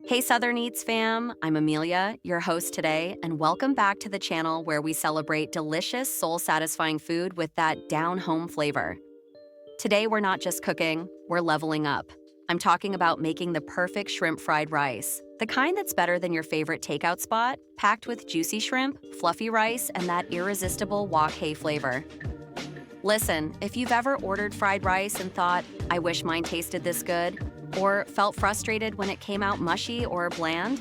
Hey Southern Eats fam, I'm Amelia, your host today, and welcome back to the channel where we celebrate delicious, soul-satisfying food with that down-home flavor. Today we're not just cooking, we're leveling up. I'm talking about making the perfect shrimp fried rice, the kind that's better than your favorite takeout spot, packed with juicy shrimp, fluffy rice, and that irresistible wok hay flavor. Listen, if you've ever ordered fried rice and thought, I wish mine tasted this good, or felt frustrated when it came out mushy or bland,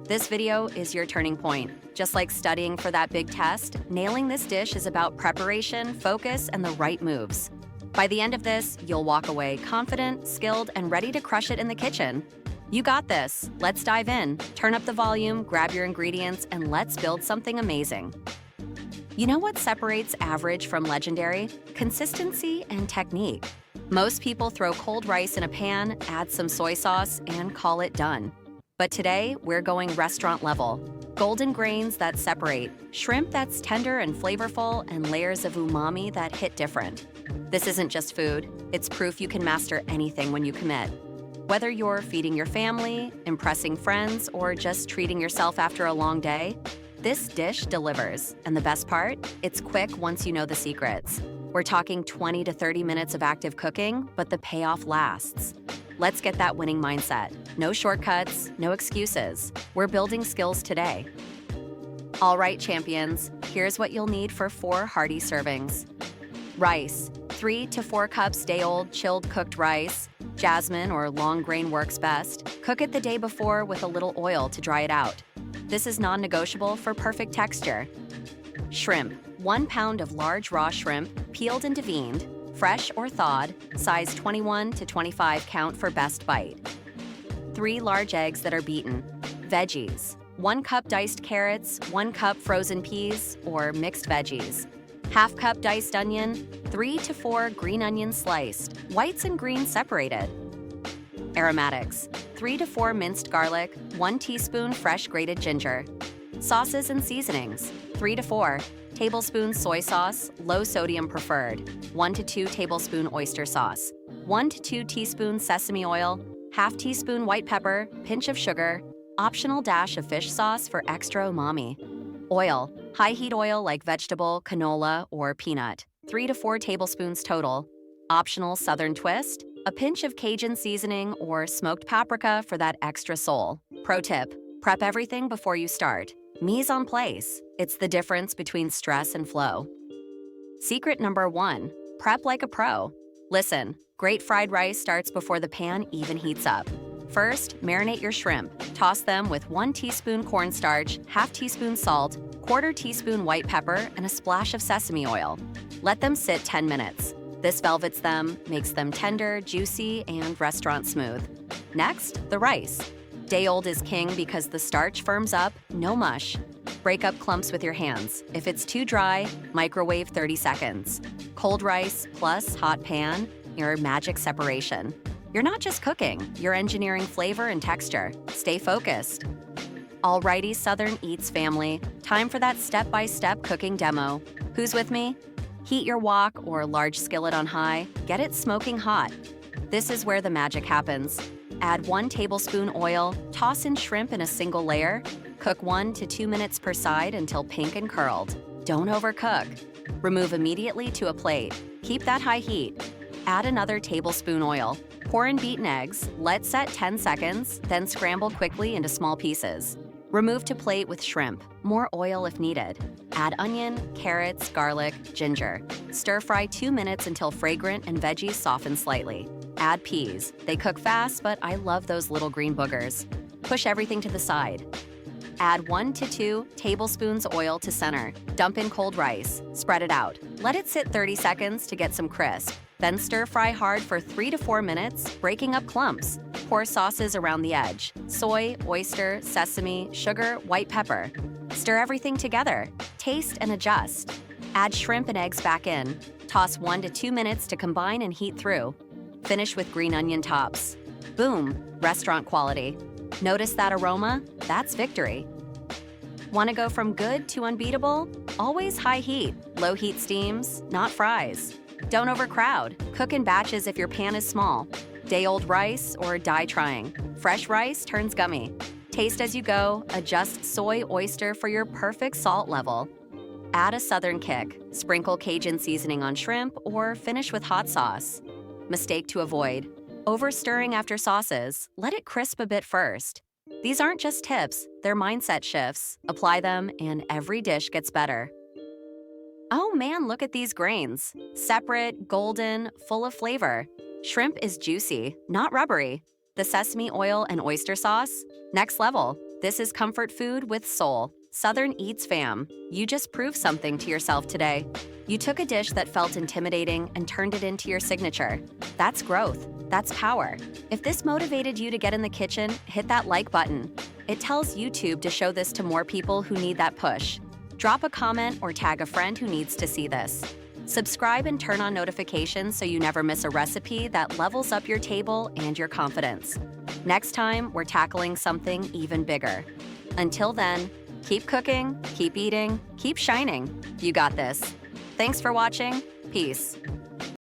this video is your turning point. Just like studying for that big test, nailing this dish is about preparation, focus, and the right moves. By the end of this, you'll walk away confident, skilled, and ready to crush it in the kitchen. You got this. Let's dive in. Turn up the volume, grab your ingredients, and let's build something amazing. You know what separates average from legendary? Consistency and technique. Most people throw cold rice in a pan, add some soy sauce, and call it done. But today, we're going restaurant level. Golden grains that separate, shrimp that's tender and flavorful, and layers of umami that hit different. This isn't just food, it's proof you can master anything when you commit. Whether you're feeding your family, impressing friends, or just treating yourself after a long day, this dish delivers. And the best part? It's quick once you know the secrets. We're talking 20 to 30 minutes of active cooking, but the payoff lasts. Let's get that winning mindset. No shortcuts, no excuses. We're building skills today. All right, champions, here's what you'll need for 4 hearty servings. Rice, 3 to 4 cups day-old chilled cooked rice. Jasmine or long grain works best. Cook it the day before with a little oil to dry it out. This is non-negotiable for perfect texture. Shrimp, 1 pound of large raw shrimp, peeled and deveined, fresh or thawed, size 21 to 25 count for best bite. 3 large eggs that are beaten. Veggies, 1 cup diced carrots, 1 cup frozen peas or mixed veggies. Half cup diced onion, 3 to 4 green onions sliced, whites and greens separated. Aromatics, 3 to 4 minced garlic, 1 teaspoon fresh grated ginger. Sauces and seasonings, 3 to 4 tablespoons soy sauce, low sodium preferred, 1 to 2 tablespoon oyster sauce, 1 to 2 teaspoons sesame oil, half teaspoon white pepper, pinch of sugar, optional dash of fish sauce for extra umami. Oil, high heat oil like vegetable, canola, or peanut, 3 to 4 tablespoons total. Optional southern twist, a pinch of Cajun seasoning or smoked paprika for that extra soul. Pro tip, prep everything before you start. Mise en place. It's the difference between stress and flow. Secret number 1, prep like a pro. Listen, great fried rice starts before the pan even heats up. First, marinate your shrimp. Toss them with 1 teaspoon cornstarch, half teaspoon salt, 1/4 teaspoon white pepper, and a splash of sesame oil. Let them sit 10 minutes. This velvets them, makes them tender, juicy, and restaurant smooth. Next, the rice. Day-old is king because the starch firms up, no mush. Break up clumps with your hands. If it's too dry, microwave 30 seconds. Cold rice plus hot pan, your magic separation. You're not just cooking, you're engineering flavor and texture. Stay focused. Alrighty, Southern Eats family, time for that step-by-step cooking demo. Who's with me? Heat your wok or large skillet on high, get it smoking hot. This is where the magic happens. Add 1 tablespoon oil, toss in shrimp in a single layer, cook 1 to 2 minutes per side until pink and curled. Don't overcook. Remove immediately to a plate. Keep that high heat. Add another tablespoon oil. Pour in beaten eggs, let set 10 seconds, then scramble quickly into small pieces. Remove to plate with shrimp, more oil if needed. Add onion, carrots, garlic, ginger. Stir fry 2 minutes until fragrant and veggies soften slightly. Add peas. They cook fast, but I love those little green boogers. Push everything to the side. Add 1 to 2 tablespoons oil to center. Dump in cold rice. Spread it out. Let it sit 30 seconds to get some crisp. Then stir fry hard for 3 to 4 minutes, breaking up clumps. Pour sauces around the edge. Soy, oyster, sesame, sugar, white pepper. Stir everything together. Taste and adjust. Add shrimp and eggs back in. Toss 1 to 2 minutes to combine and heat through. Finish with green onion tops. Boom, restaurant quality. Notice that aroma? That's victory. Want to go from good to unbeatable? Always high heat, low heat steams, not fries. Don't overcrowd. Cook in batches if your pan is small. Day-old rice or die trying? Fresh rice turns gummy. Taste as you go, adjust soy oyster for your perfect salt level. Add a southern kick, sprinkle Cajun seasoning on shrimp, or finish with hot sauce. Mistake to avoid: over-stirring after sauces. Let it crisp a bit first. These aren't just tips, they're mindset shifts. Apply them, and every dish gets better. Oh man, look at these grains. Separate, golden, full of flavor. Shrimp is juicy, not rubbery. The sesame oil and oyster sauce? Next level. This is comfort food with soul. Southern Eats fam, you just proved something to yourself today. You took a dish that felt intimidating and turned it into your signature. That's growth. That's power. If this motivated you to get in the kitchen, hit that like button. It tells YouTube to show this to more people who need that push. Drop a comment or tag a friend who needs to see this. Subscribe and turn on notifications so you never miss a recipe that levels up your table and your confidence. Next time, we're tackling something even bigger. Until then, keep cooking, keep eating, keep shining. You got this. Thanks for watching. Peace.